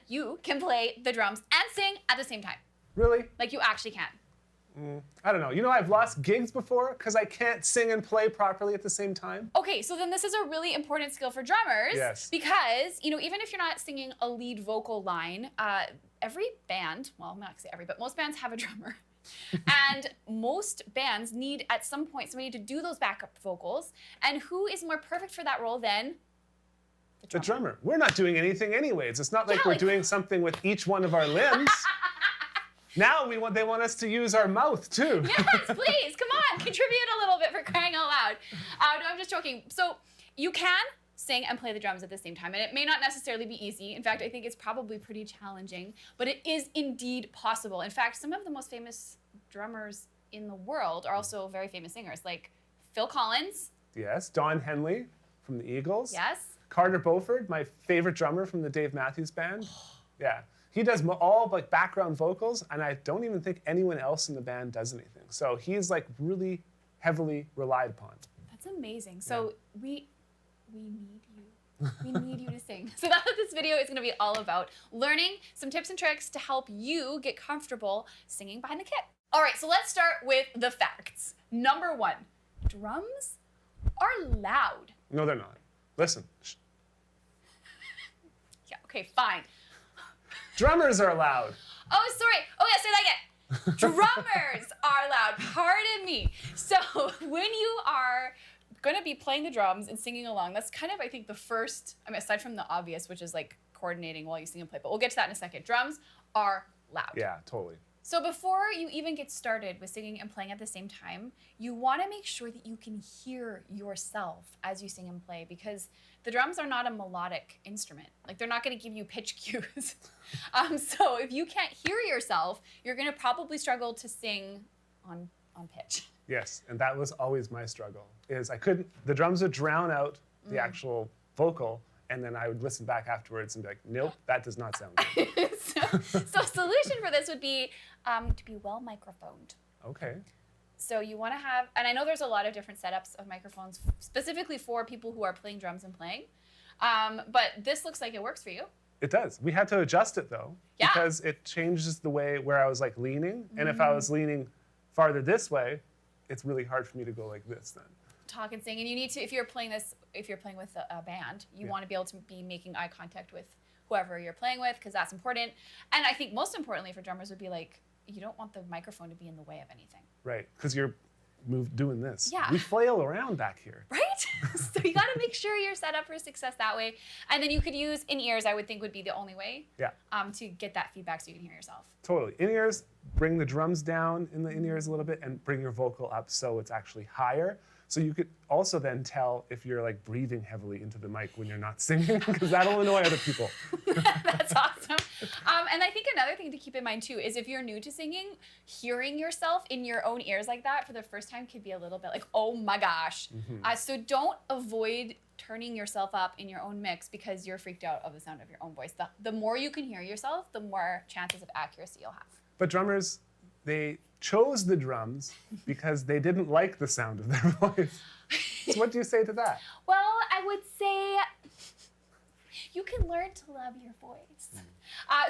You can play the drums and sing at the same time. Really? Like you actually can. I don't know. You know, I've lost gigs before because I can't sing and play properly at the same time. Okay, so then this is a really important skill for drummers. Yes. Because, you know, even if you're not singing a lead vocal line, every band, well, not say every, but most bands have a drummer. And most bands need, at some point, somebody to do those backup vocals. And who is more perfect for that role than the drummer? We're not doing anything anyways. It's not like we're doing something with each one of our limbs. Now they want us to use our mouth too. Yes, please, come on, contribute a little bit for crying out loud. No, I'm just joking. So you can sing and play the drums at the same time, and it may not necessarily be easy. In fact, I think it's probably pretty challenging, but it is indeed possible. In fact, some of the most famous drummers in the world are also very famous singers, like Phil Collins. Yes, Don Henley from the Eagles. Yes. Carter Beauford, my favorite drummer from the Dave Matthews Band. Yeah, he does all like background vocals, and I don't even think anyone else in the band does anything. So he's like really heavily relied upon. That's amazing. So we need you. We need you to sing. So that's what this video is going to be all about. Learning some tips and tricks to help you get comfortable singing behind the kit. All right, so let's start with the facts. Number one, drums are loud. No, they're not. Listen. Yeah, okay, fine. Drummers are loud. Oh, sorry. Oh, yeah, say that again. Drummers are loud. Pardon me. So when you are going to be playing the drums and singing along, that's kind of, I think, the first, I mean, aside from the obvious, which is like coordinating while you sing and play, but we'll get to that in a second. Drums are loud. Yeah, totally. So before you even get started with singing and playing at the same time, you want to make sure that you can hear yourself as you sing and play, because the drums are not a melodic instrument. Like, they're not going to give you pitch cues. So if you can't hear yourself, you're going to probably struggle to sing on pitch. Yes, and that was always my struggle, is the drums would drown out the actual vocal, and then I would listen back afterwards and be like, nope, that does not sound good. So a solution for this would be to be well microphoned. Okay. So you want to have, and I know there's a lot of different setups of microphones specifically for people who are playing drums and playing, but this looks like it works for you. It does. We had to adjust it though, because it changes the way where I was like leaning, and if I was leaning farther this way, it's really hard for me to go like this then. Talk and sing, and you need to, if you're playing with a band, you want to be able to be making eye contact with whoever you're playing with, because that's important. And I think most importantly for drummers would be like, you don't want the microphone to be in the way of anything. Right, because you're doing this. Yeah. We flail around back here. Right? So you got to make sure you're set up for success that way. And then you could use in-ears, I would think would be the only way to get that feedback so you can hear yourself. Totally. In-ears, bring the drums down in the in-ears a little bit and bring your vocal up so it's actually higher. So you could also then tell if you're like breathing heavily into the mic when you're not singing, because that'll annoy other people. That's awesome. And I think another thing to keep in mind too is if you're new to singing, hearing yourself in your own ears like that for the first time could be a little bit like, oh my gosh. So don't avoid turning yourself up in your own mix because you're freaked out of the sound of your own voice. The more you can hear yourself, the more chances of accuracy you'll have. But drummers, they chose the drums because they didn't like the sound of their voice. So what do you say to that? Well, I would say you can learn to love your voice.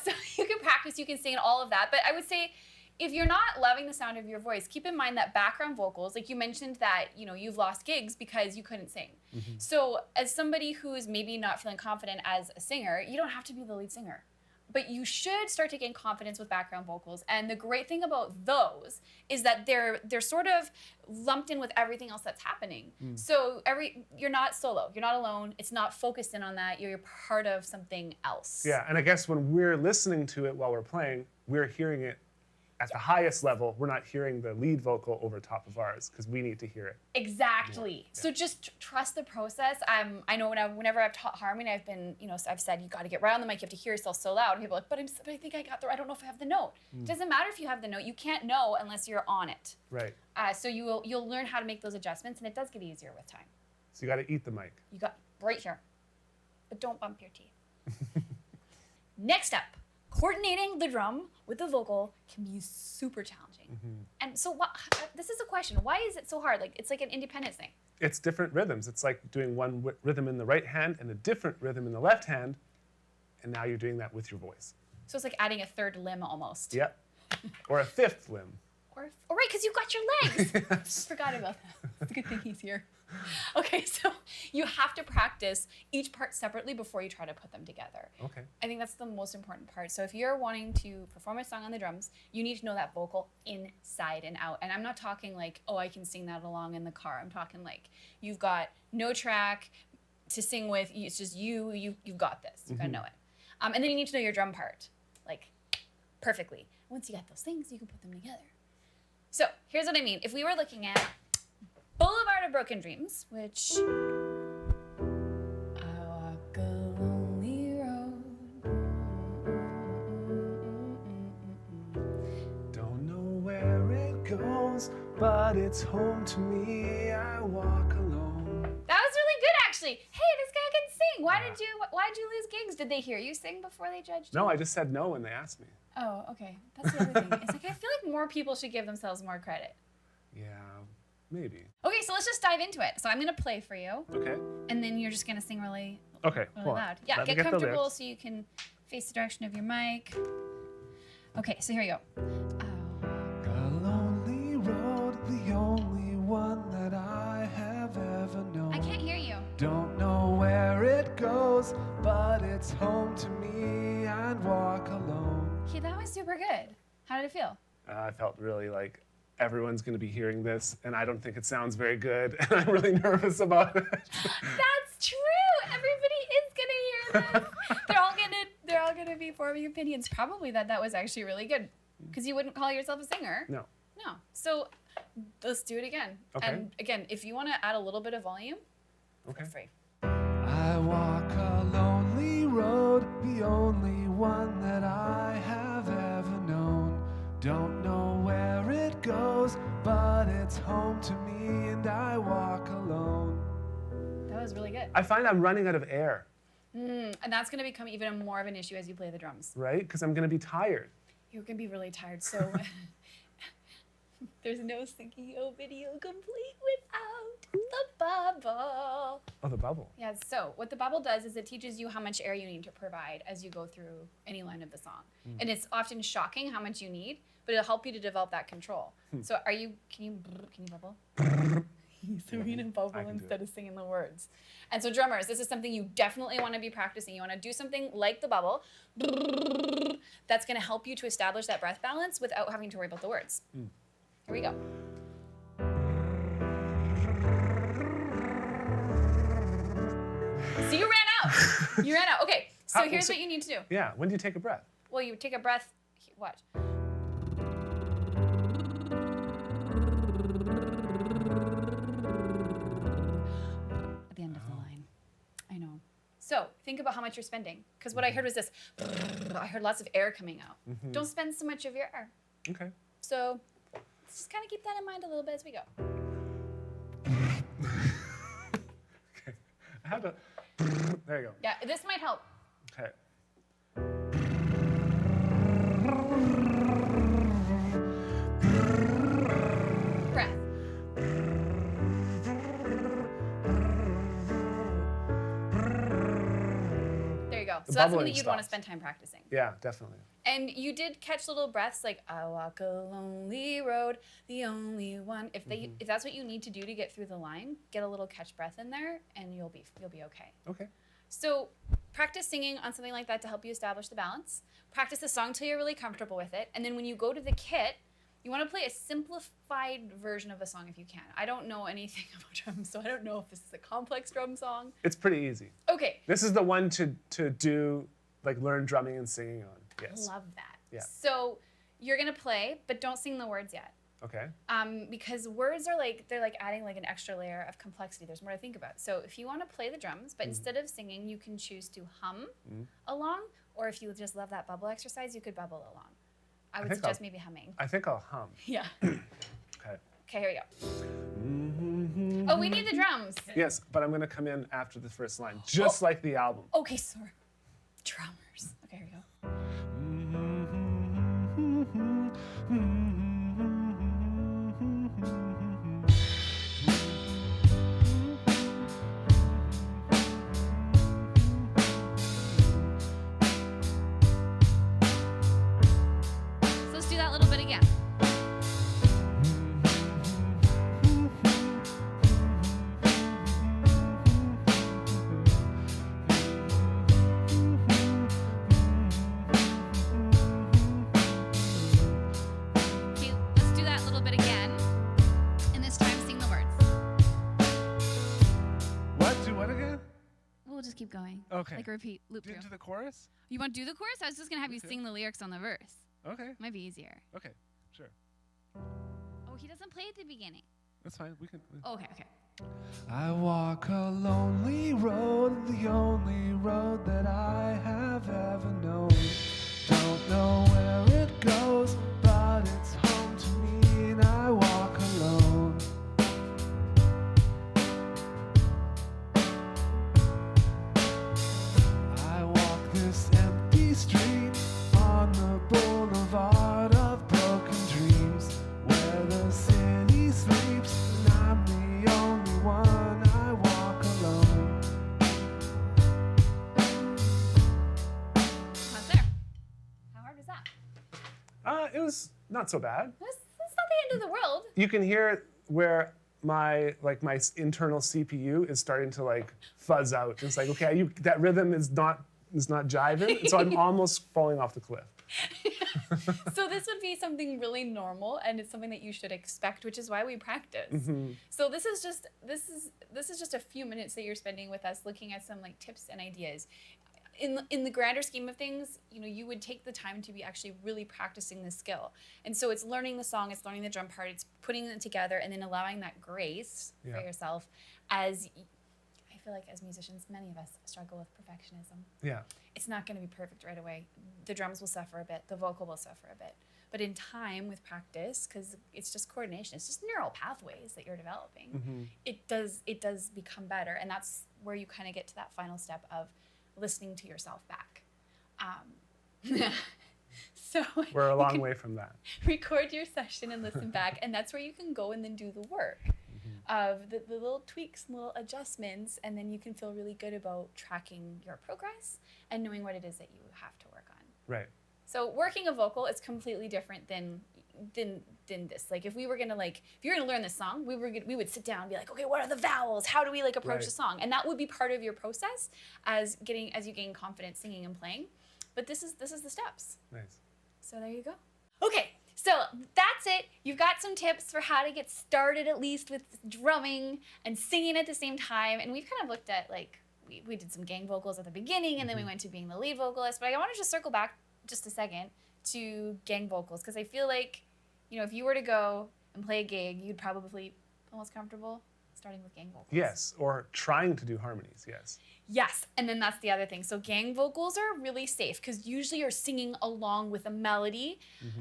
So you can practice, you can sing all of that. But I would say if you're not loving the sound of your voice, keep in mind that background vocals, like you mentioned that, you know, you've lost gigs because you couldn't sing. So as somebody who's maybe not feeling confident as a singer, you don't have to be the lead singer. but you should start to gain confidence with background vocals. And the great thing about those is that they're sort of lumped in with everything else that's happening. So you're not solo, you're not alone. It's not focused in on that. You're part of something else. Yeah, and I guess when we're listening to it while we're playing, we're hearing it at the highest level. We're not hearing the lead vocal over top of ours because we need to hear it. Exactly. Yeah. So just trust the process. I know whenever I've taught harmony, I've been, I've said you got to get right on the mic. You have to hear yourself so loud. And people are like, but I think I got I don't know if I have the note. It doesn't matter if you have the note. You can't know unless you're on it. Right. So you'll learn how to make those adjustments, and it does get easier with time. So you got to eat the mic. You got right here, but don't bump your teeth. Next up. Coordinating the drum with the vocal can be super challenging. And so this is a question. Why is it so hard? Like, it's like an independence thing. It's different rhythms. It's like doing one rhythm in the right hand and a different rhythm in the left hand, and now you're doing that with your voice. So it's like adding a third limb almost. Yep. Or a fifth limb. Right, because you've got your legs. Yes. Forgot about that. It's a good thing he's here. Okay, so you have to practice each part separately before you try to put them together. Okay. I think that's the most important part. So if you're wanting to perform a song on the drums, you need to know that vocal inside and out. And I'm not talking like, oh, I can sing that along in the car. I'm talking like you've got no track to sing with. It's just you've got this. You've got to know it. And then you need to know your drum part, like perfectly. Once you got those things, you can put them together. So here's what I mean. If we were looking at Boulevard of Broken Dreams, which I walk a lonely road. Don't know where it goes, but it's home to me. I walk alone. That was really good, actually. Hey, this guy can sing. Why'd you lose gigs? Did they hear you sing before they judged you? No, I just said no when they asked me. Oh, okay. That's the other thing. It's like I feel like more people should give themselves more credit. Yeah, maybe. Okay, so let's just dive into it. So I'm gonna play for you. Okay. And then you're just gonna sing really On. loud. Yeah, get comfortable so you can face the direction of your mic. Okay, so here you go. A lonely road, the only one that I have ever known. I can't hear you. Don't know where it goes, but it's home to me and walk alone. Okay, that was super good. How did it feel? I felt really like everyone's going to be hearing this, and I don't think it sounds very good, and I'm really nervous about it. That's true. Everybody is gonna hear this. They're all gonna be forming opinions. Probably that was actually really good, because you wouldn't call yourself a singer. No. No. So let's do it again. Okay. And again, if you want to add a little bit of volume, Okay. feel free. I walk a lonely road, the only one that I have ever known. Don't know where it goes, but it's home to me and I walk alone. That was really good. I find I'm running out of air. And that's going to become even more of an issue as you play the drums. Right? Because I'm going to be tired. You're going to be really tired. So there's no Singeo video complete without the bubble. Oh, the bubble. Yeah, so what the bubble does is it teaches you how much air you need to provide as you go through any line of the song. And it's often shocking how much you need, but it'll help you to develop that control. So can you bubble? So we're gonna bubble instead of singing the words. And so drummers, this is something you definitely want to be practicing. You want to do something like the bubble. That's gonna help you to establish that breath balance without having to worry about the words. Here we go. So you ran out. You ran out. Okay, so here's what you need to do. Yeah, when do you take a breath? Well, you take a breath. Watch. At the end of the line. I know. So think about how much you're spending. Because what I heard was this. I heard lots of air coming out. Don't spend so much of your air. Okay. So let's just kind of keep that in mind a little bit as we go. Okay. I have to. There you go. Yeah, this might help. Okay. Breath. There you go. So that's something that you'd want to spend time practicing. Yeah, definitely. And you did catch little breaths like I walk a lonely road, the only one. If that's what you need to do to get through the line, get a little catch breath in there, and you'll be okay. Okay. So practice singing on something like that to help you establish the balance. Practice the song till you're really comfortable with it. And then when you go to the kit, you want to play a simplified version of a song if you can. I don't know anything about drums, so I don't know if this is a complex drum song. It's pretty easy. Okay. This is the one to do, like learn drumming and singing on. Yes. Love that. Yeah. So you're gonna play, but don't sing the words yet. Okay. Because words are like, they're like adding like an extra layer of complexity. There's more to think about. So if you want to play the drums, but instead of singing, you can choose to hum along, or if you just love that bubble exercise, you could bubble along. I would suggest maybe humming. I think I'll hum. Yeah. Okay. Okay, here we go. Oh, we need the drums. Yes, but I'm going to come in after the first line, just like the album. Okay, sorry. Drummers. Okay, here we go. So let's do that little bit again. Okay, let's do that little bit again. And this time sing the words. What? Do what again? We'll just keep going. Okay. Like a repeat loop through. Into the chorus? You want to do the chorus? I was just gonna have you Okay. sing the lyrics on the verse. Okay. Might be easier. Okay. Sure. Oh, he doesn't play at the beginning. That's fine. We can. Okay, okay. I walk a lonely road, the only road that I have ever known. Don't know where it goes, but it's home to me, and I walk alone. I walk this empty street on the boulevard of broken dreams, where the city sleeps, and I'm the only one. I walk alone. How's there? How hard was that? It was not so bad. That's not the end of the world. You can hear where my internal CPU is starting to like fuzz out. It's like, okay, that rhythm is not jiving, so I'm almost falling off the cliff. So this would be something really normal, and it's something that you should expect, which is why we practice. So this is just a few minutes that you're spending with us, looking at some like tips and ideas. In the grander scheme of things, you would take the time to be actually really practicing this skill. And so it's learning the song, it's learning the drum part, it's putting it together, and then allowing that grace for yourself. As I feel like as musicians, many of us struggle with perfectionism. Yeah. It's not going to be perfect right away. The drums will suffer a bit, the vocal will suffer a bit. But in time, with practice, because it's just coordination, it's just neural pathways that you're developing, it does become better. And that's where you kind of get to that final step of listening to yourself back. So We're a long way from that. record your session and listen back, and that's where you can go and then do the work of the little tweaks and little adjustments, and then you can feel really good about tracking your progress and knowing what it is that you have to work on. Right. So working a vocal is completely different than this. Like if you're gonna learn this song, we would sit down and be like, okay, what are the vowels? How do we approach the song? And that would be part of your process as you gain confidence singing and playing. But this is the steps. Nice. So there you go. Okay, so that's it. You've got some tips for how to get started at least with drumming and singing at the same time. And we've kind of looked at we did some gang vocals at the beginning, and then we went to being the lead vocalist. But I want to just circle back just a second to gang vocals, because I feel like, if you were to go and play a gig, you'd probably feel most comfortable starting with gang vocals. Yes, or trying to do harmonies, yes. Yes, and then that's the other thing. So gang vocals are really safe because usually you're singing along with a melody.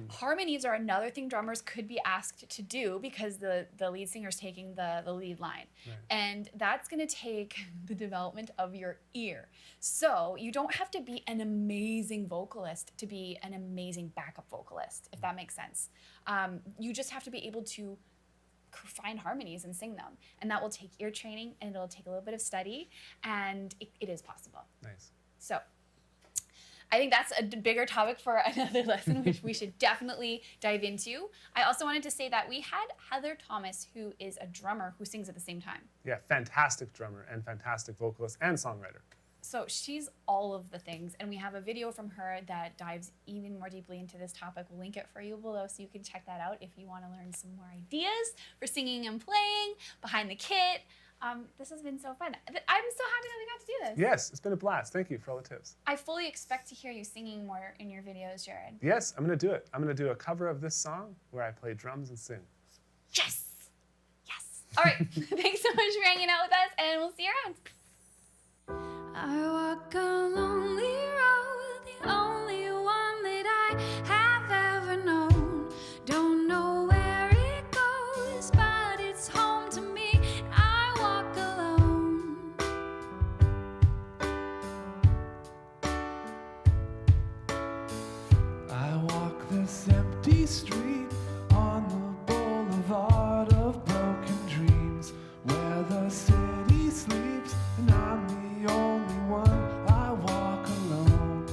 Harmonies are another thing drummers could be asked to do because the lead singer's taking the lead line. Right. And that's gonna take the development of your ear. So you don't have to be an amazing vocalist to be an amazing backup vocalist, if that makes sense. You just have to be able to find harmonies and sing them, and that will take ear training, and it'll take a little bit of study, and it is possible. Nice. So I think that's a bigger topic for another lesson, which we should definitely dive into. I also wanted to say that we had Heather Thomas, who is a drummer who sings at the same time. Yeah, fantastic drummer and fantastic vocalist and songwriter. So she's all of the things, and we have a video from her that dives even more deeply into this topic. We'll link it for you below so you can check that out if you want to learn some more ideas for singing and playing behind the kit. This has been so fun. I'm so happy that we got to do this. Yes, it's been a blast. Thank you for all the tips. I fully expect to hear you singing more in your videos, Jared. Yes, I'm going to do it. I'm going to do a cover of this song where I play drums and sing. Yes! Yes. All right. Thanks so much for hanging out with us, and we'll see you around. I walk a lonely road, the only one that I have ever known. Don't know where it goes, but it's home to me. I walk alone. I walk this empty street on the boulevard of broken dreams, where the city sleeps and I'm the only one. I walk alone.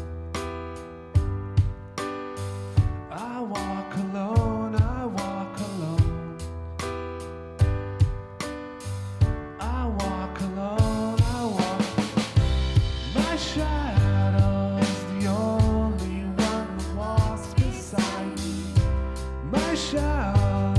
I walk alone. I walk alone. I walk alone. I walk. My shadow's the only one that walks beside me. My shadow.